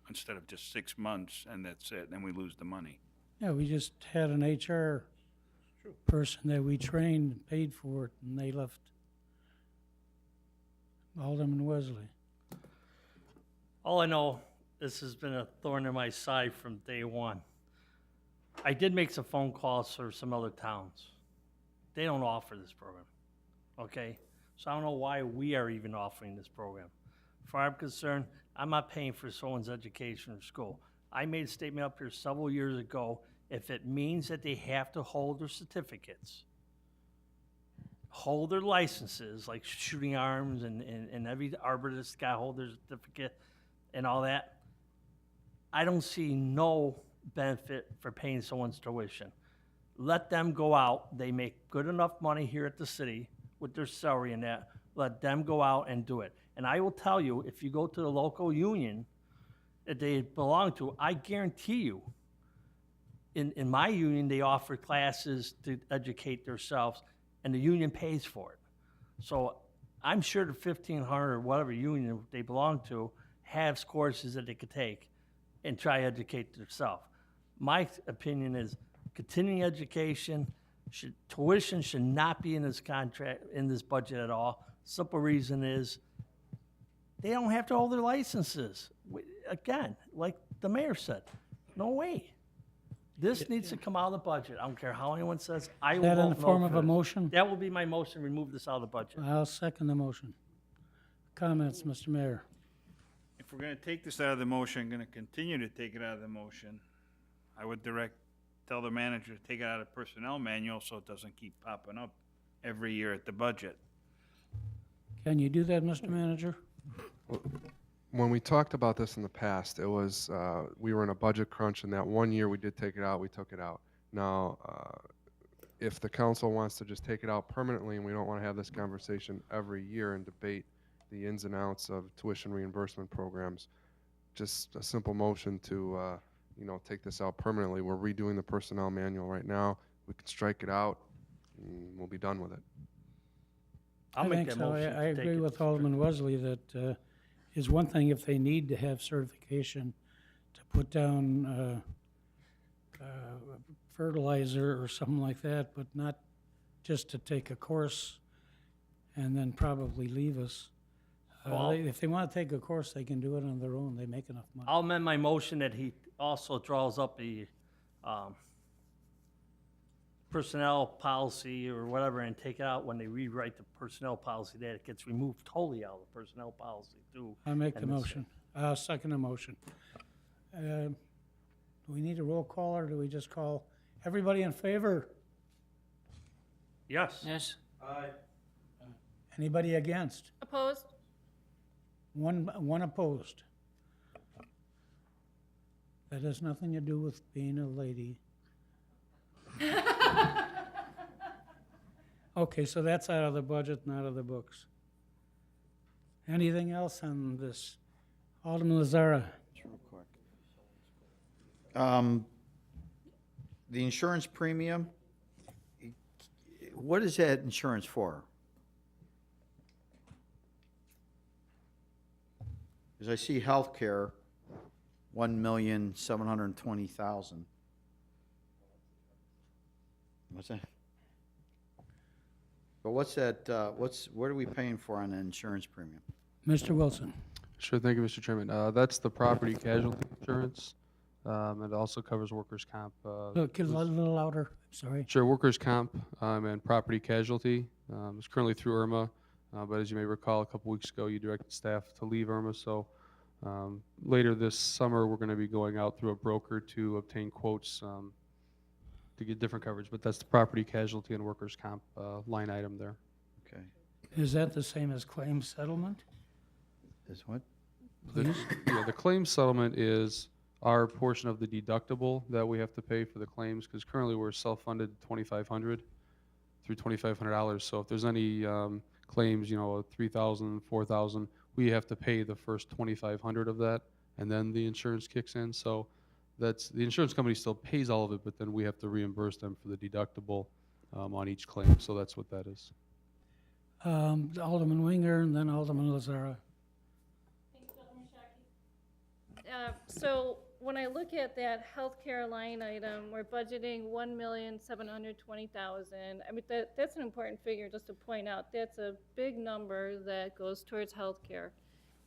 instead of just 6 months and that's it, then we lose the money. Yeah, we just had an HR person that we trained and paid for it, and they left. Alderman Wesley. All I know, this has been a thorn in my side from day one. I did make some phone calls for some other towns. They don't offer this program, okay? So I don't know why we are even offering this program. As far as I'm concerned, I'm not paying for someone's education or school. I made a statement up here several years ago, if it means that they have to hold their certificates, hold their licenses, like shooting arms and every arborist got to hold their certificate and all that, I don't see no benefit for paying someone's tuition. Let them go out. They make good enough money here at the city with their salary and that. Let them go out and do it. And I will tell you, if you go to the local union that they belong to, I guarantee you, in my union, they offer classes to educate themselves, and the union pays for it. So I'm sure the 1,500 or whatever union they belong to has courses that they could take and try to educate themselves. My opinion is continuing education, tuition should not be in this contract, in this budget at all. Simple reason is they don't have to hold their licenses. Again, like the mayor said, no way. This needs to come out of the budget. I don't care how anyone says, I Is will that in vote the no form for of a this. motion? That will be my motion, remove this out of the budget. I'll second the motion. Comments, Mr. Mayor? If we're gonna take this out of the motion, gonna continue to take it out of the motion, I would tell the manager to take it out of personnel manual so it doesn't keep popping up every year at the budget. Can you do that, Mr. Manager? When we talked about this in the past, it was, we were in a budget crunch, and that one year we did take it out, we took it out. Now, if the council wants to just take it out permanently, and we don't want to have this conversation every year and debate the ins and outs of tuition reimbursement programs, just a simple motion to, take this out permanently. We're redoing the personnel manual right now. We can strike it out, and we'll be done with it. I'll I make think that so. motion. I to take agree it with to Alderman Wesley that is one thing if they need to have certification to put down fertilizer or something like that, but not just to take a course and then probably leave us. Well- If they want to take a course, they can do it on their own. They make enough money. I'll amend my motion that he also draws up the personnel policy or whatever and take it out when they rewrite the personnel policy, that it gets removed totally out of the personnel policy too. I make the And it's- motion. I'll second the motion. Do we need a roll call or do we just call everybody in favor? Yes. Yes. Anybody against? Opposed? One opposed. That has nothing to do with being a lady. Okay, so that's out of the budget and out of the books. Anything else on this? Alderman Lazara? Real quick. The insurance premium, what is that insurance for? Because I see healthcare, 1,720,000. What's that? But what's that, what are we paying for on the insurance premium? Mr. Wilson? Sure, thank you, Mr. Chairman. That's the property casualty insurance. It also covers workers' comp. Look, get a little louder, sorry. Sure, workers' comp and property casualty. It's currently through IRMA, but as you may recall, a couple weeks ago, you directed staff to leave IRMA. So later this summer, we're going to be going out through a broker to obtain quotes to get different coverage. But that's the property casualty and workers' comp line item there. Okay, Is that the same as claim settlement? is what? The claim settlement is our portion of the deductible that we have to pay for the claims, because currently we're self-funded $2,500 through $2,500. So if there's any claims, $3,000, $4,000, we have to pay the first $2,500 of that, and then the insurance kicks in. So that's the insurance company still pays all of it, but then we have to reimburse them for the deductible on each claim. So that's what that is. Alderman Winger and then Alderman Lazara. So when I look at that healthcare line item, we're budgeting 1,720,000. I mean, that's an important figure just to point out. That's a big number that goes towards healthcare.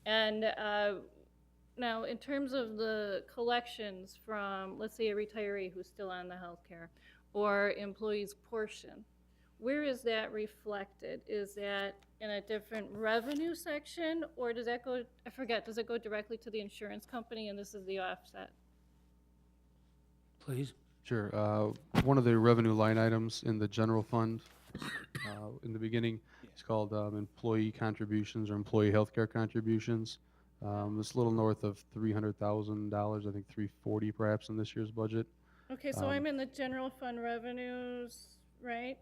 And now, in terms of the collections from, let's say, a retiree who's still on the healthcare or employee's portion, where is that reflected? Is that in a different revenue section, or does that go, I forget, does it go directly to the insurance company and this is the offset? Please. Sure. One of the revenue line items in the general fund, in the beginning, it's called employee contributions or employee healthcare contributions. It's a little north of $300,000, I think 340 perhaps in this year's budget. Okay, so I'm in the general fund revenues, right?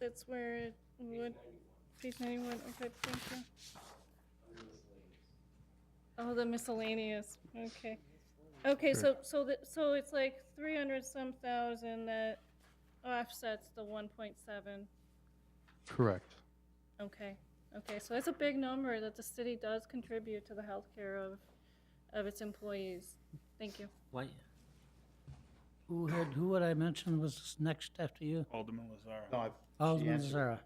That's where it would, page 91, okay, thank you. Oh, the miscellaneous, okay. Okay, so it's like 300-some thousand that offsets the 1.7. Correct. Okay, so that's a big number that the city does contribute to the healthcare of its employees. Thank you. Why, Who would I mention was next after you? Alderman Lazar. No, she Alderman answered. Zara.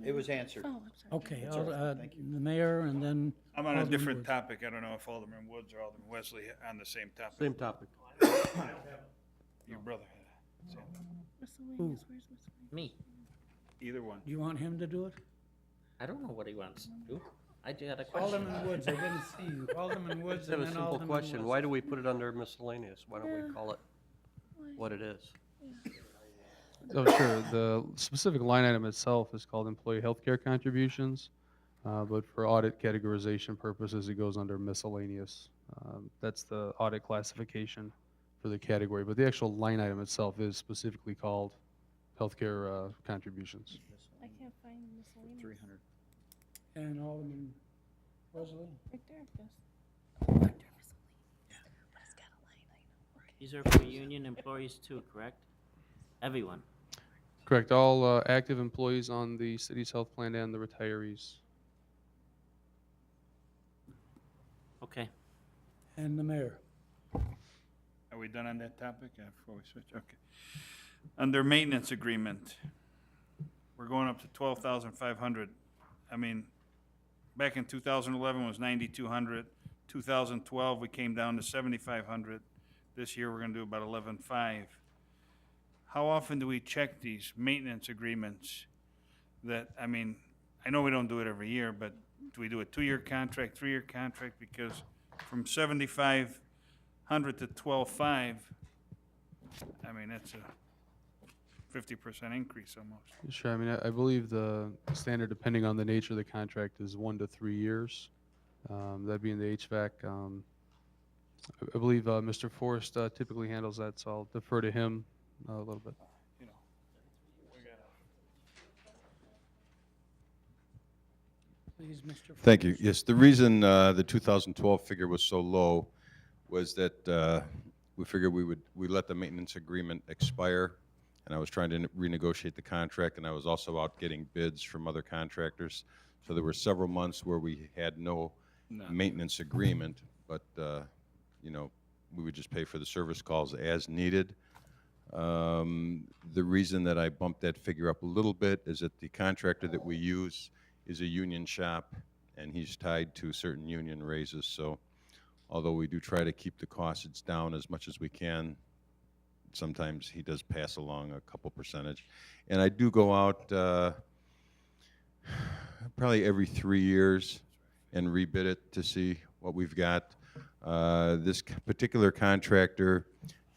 It was answered. Oh, I'm sorry. Okay, That's all right. Thank you. the mayor and then. I'm on a Alderman different Woods. topic. I don't know if Alderman Woods or Alderman Wesley on the same topic. same topic. Your brother had it. Same. Miscellaneous, where's miscellaneous? Me. Either one. Do you want him to do it? I don't know what he wants to do. I just had a question. Alderman Woods, I didn't see you. Alderman Woods I have and a then simple Alderman question. Woods. Why do we put it under miscellaneous? Why don't we call it what it is? Oh, sure. The specific line item itself is called employee healthcare contributions, but for audit categorization purposes, it goes under miscellaneous. That's the audit classification for the category, but the actual line item itself is specifically called healthcare contributions. I can't find miscellaneous. 300. And Alderman Wesley? Right there, yes. These are for union employees too, correct? Everyone. Correct. All active employees on the city's health plan and the retirees. Okay. And the mayor. Are we done on that topic before we switch? Okay. Under maintenance agreement, we're going up to 12,500. I mean, back in 2011 was 9,200. 2012, we came down to 7,500. This year, we're gonna do about 11,500. How often do we check these maintenance agreements that, I mean, I know we don't do it every year, but do we do a 2-year contract, 3-year contract? Because from 7,500 to 12,500, I mean, that's a 50% increase almost. Sure. I mean, I believe the standard, depending on the nature of the contract, is 1 to 3 years. That being the HVAC. I believe Mr. Forrest typically handles that, so I'll defer to him a little bit. You know, we gotta- Please, Mr. Thank you. Forrest. Yes, the reason the 2012 figure was so low was that we figured we let the maintenance agreement expire, and I was trying to renegotiate the contract, and I was also out getting bids from other contractors. So there were several months where we had no maintenance agreement, but you know, we would just pay for the service calls as needed. The reason that I bumped that figure up a little bit is that the contractor that we use is a union shop, and he's tied to certain union raises. So although we do try to keep the costs down as much as we can, sometimes he does pass along a couple percentage. And I do go out probably every 3 years and rebid it to see what we've got. This particular contractor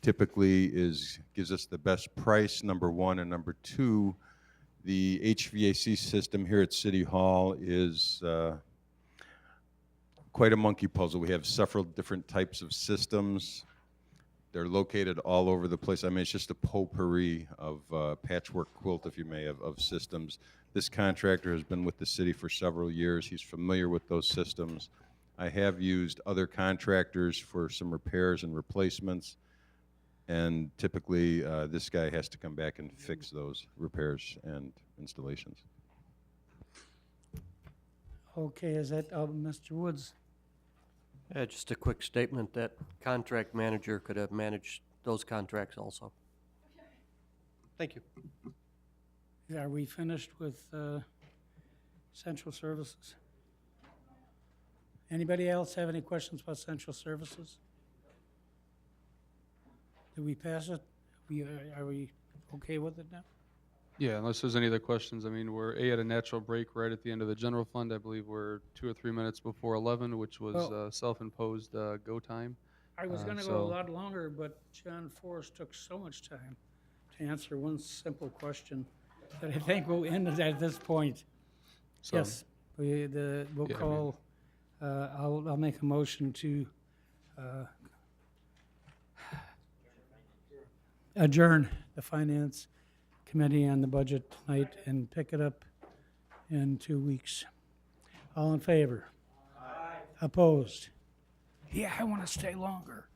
typically gives us the best price, number one, and number two, the HVAC system here at City Hall is quite a monkey puzzle. We have several different types of systems. They're located all over the place. I mean, it's just a potpourri of patchwork quilt, if you may, of systems. This contractor has been with the city for several years. He's familiar with those systems. I have used other contractors for some repairs and replacements, and typically this guy has to come back and fix those repairs and installations. Okay, is that Mr. Woods? Just a quick statement that contract manager could have managed those contracts also. Thank you. Are we finished with central services? Anybody else have any questions about central services? Did we pass it? Are we okay with it now? Yeah, unless there's any other questions, I mean, we're at a natural break right at the end of the general fund. I believe we're 2 or 3 minutes before 11, which was Well- self-imposed go time. I was gonna go a So- lot longer, but John Forrest took so much time to answer one simple question that I think we'll end it at this point. So- Yes, we'll Yeah, I mean- call, I'll make a motion to adjourn the finance committee on the budget tonight and pick it up in 2 weeks. All in favor? Opposed? Yeah, I want to stay longer.